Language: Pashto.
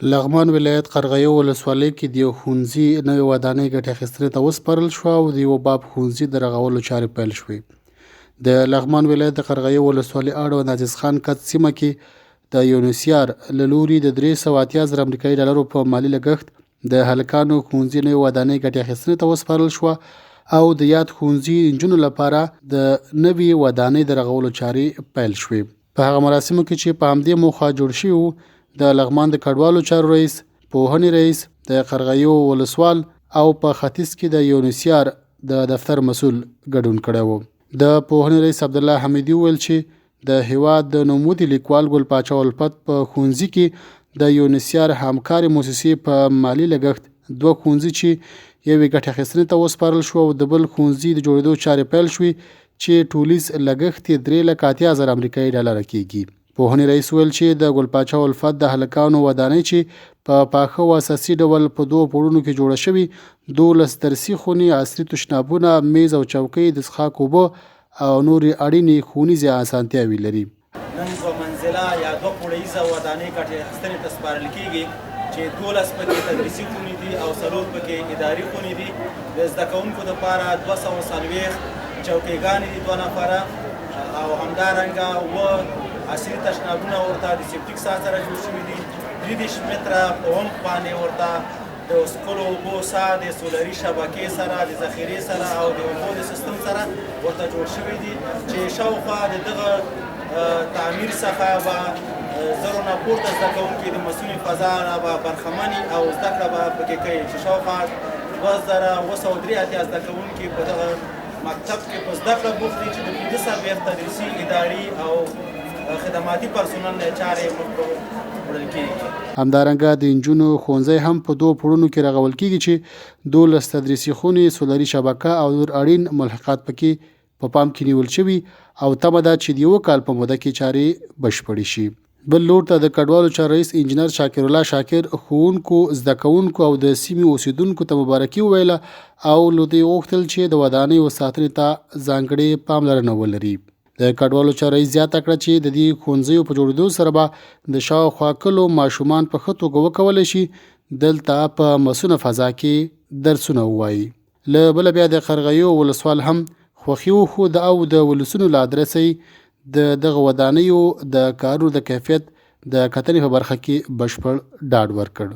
لغمان ولایت قرغیو ولسوالۍ کې د یو ښوونځي نوې ودانۍ ګټې اخیستنې ته وسپارل شوه او د یوه باب ښوونځي د رغولو چارې پیل شوې. د لغمان ولایت د قرغیو ولسوالۍ اړوند عزیز خان کڅ سیمه کې د یونیسیار له لوري د 380,000 امریکایي ډالرو په مالي لګښت د هلکانو ښوونځي نوې ودانۍ ګټې اخیستنې ته وسپارل شوه او د یاد ښوونځي نجونو لپاره د نوې ودانۍ د رغولو چارې پیل شوې. په هغه مراسمو کې چې په همدې موخه جوړ شوي وو، د لغمان د کډوالو چارو رئیس، پوهنې رئیس، د قرغیو ولسوال او په ختیځ کې د یونیسیار د دفتر مسؤل ګډون کړی و. د پوهنې رئیس عبدالله حمیدي وویل چې د هیواد د نوموتي لیکوال ګل پاچا الفت په ښوونځي کې د یونیسیار همکارې موسسې په مالي لګښت 2 ښوونځي چې یوې ګټې اخیستنې ته وسپارل شو او د بل ښوونځي د جوړېدو چارې پیل شوې چې ټولیز لګښت یې 380,000 امریکایي ډالره کېږي. پوهنې رئیس ویل چې د ګل پاچا الفت د هلکانو ودانۍ چې په پاخه او اساسي ډول په 2 پوړونو کې جوړه شوي 12 درسي خونې، عصري تشنابونه، میز او چوکۍ، د څښاک اوبه او نورې اړینې ښوونیزې اسانتیاوې لري. نن 2 منزله یا 2 پوړیزه ودانۍ ګټې اخیستنې ته سپارل کېږي چې 12 پکې تدریسي خونې دي او 4 پکې اداري خونې دي. د زده کوونکو دپاره 240 چوکیګانې دي 2 نفره او همدارنګه عصري تشنابونه ورته د سیپټیک ساحه سره جوړ شوي دي. 30 متره په عمق باندې ورته د څښلو اوبو ساحه د سولري شبکې سره، د ذخیرې سره او د اوبو د سیستم سره ورته جوړ شوي دي چې شاوخوا د دغه تعمیر څخه به 1000 نه پورته زده کوونکي د مسؤلې فضا نه به برخمني او زده کړه به پکې کوي چې شاوخوا 2983 زده کوونکي په دغه مکتب کې په زده کړه بوخت دي چې د 15 تدریسي، اداري او خدماتي پرسونل نه چارې وړل کېږي. همدارنګه د نجونو ښوونځی هم په 2 پوړونو کې رغول کېږي چې 12 تدریسي خونې، سولري شبکه او نور اړین ملحقات پکې په پام کې نیول شوي او تمه ده چې د 1 کال په موده کې چارې بشپړې شي. بل لور ته د کډوالو چارو رئیس انجینر شاکر الله شاکر ښوونکو، زده کوونکو او د سیمې اوسیدونکو ته مبارکي وویله او له دوی وغوښتل چې د ودانیو ساتنې ته ځانګړې پاملرنه ولري. د کډوالو چارو رئیس زیاته کړه چې د دې ښوونځیو په جوړېدو سره به د شاوخوا کلو ماشومان په ښه توګه وکولی شي دلته په مسونه فضا کې درسونه ووایي. له بله بیا د قرغیو ولسوال هم خوښي وښوده او د ولسونو له ادرسه د دغه ودانیو د کارونو د کیفیت د کتنې په برخه کې بشپړ ډاډ ورکړ.